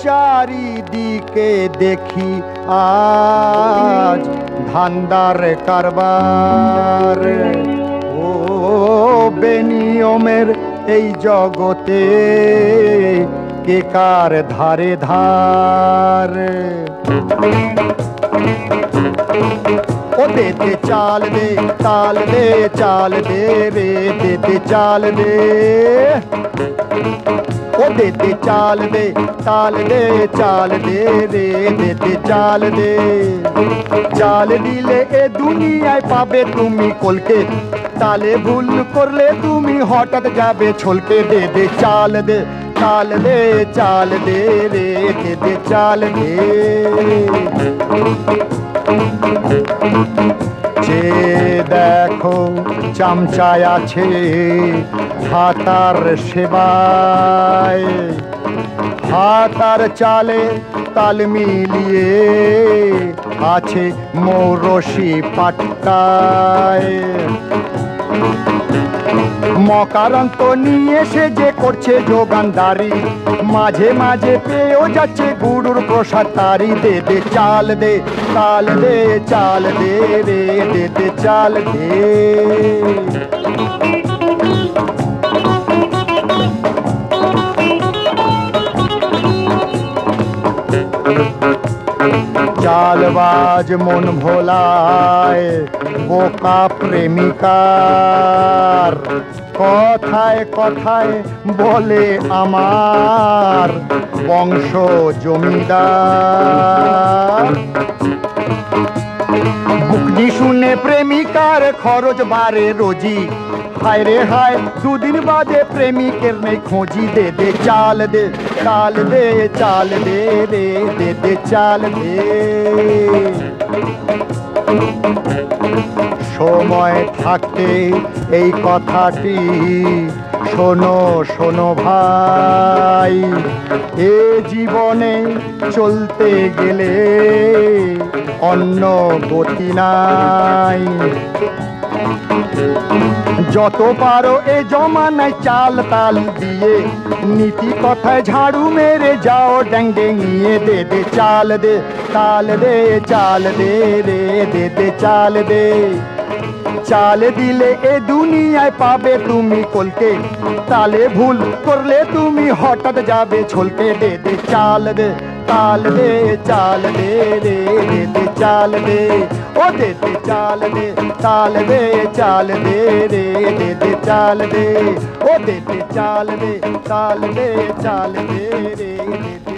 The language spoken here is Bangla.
চারিদিকে দেখি আজ ধান্দার কারবার। ও বেনিয়মের এই জগতে কে কার ধারে ধার। ও দে দে চাল দে তাল দে চাল দে রে দে দে চাল দে। ও দে দে চাল দে তাল দে চাল দে রে দে দে চাল দে। চাল দিলে এ দুনিয়ায় পাবে তুমি কলকে, তালে ভুল করলে তুমি হঠাৎ যাবে ছলকে। দে দে চাল দে তাল দে চাল দে রে দে দে চাল দে। যে দেখো চামচায় আছে হাতার সেবায়, হাতার চালে তাল মিলিয়ে আছে মৌরসি পাট্টায়। মকারন্ত নিয়ে সে যে করছে যোগানদারি, মাঝে মাঝে পেয়েও যাচ্ছে গুরুর প্রসাদ তারি। দে দে চাল দে তাল দে চাল দে রে দে দে চাল দে। চালবাজ মন ভোলায় বোকা প্রেমিকার, কথায় কথায় বলে আমার বংশ জমিদার। বুকনি শুনে প্রেমিকার খরচ বাড়ে রোজি, হায় রে হায় দুদিন বাদে প্রেমিকের নেই খোঁজি। দে দে চাল দে তাল দে চাল দে রে দে দে চাল দে। সময় থাকতে এই কথাটি শোনো শোনো ভাই, এ জীবনে চলতে গেলে অন্য গতি নাই। যত পারো এ জমানায় চাল তাল দিয়ে, নীতি কথায় ঝাড়ু মেরে যাও ড্যাং ডেঙিয়ে। দে দে চাল দে তাল দে চাল দে রে দে দে চাল দে। চাল দিলে এ দুনিয়ায় পাবে তুমি কলকে, তালে ভুল করলে তুমি হঠাৎ যাবে ছলকে। দে দে চাল দে তাল দে চাল দে রে দে দে চাল দে। ও দে দে চাল দে তাল দে চাল দে রে দে দে চাল দে। ও দে দে চাল দে তাল দে চাল দে রে দে।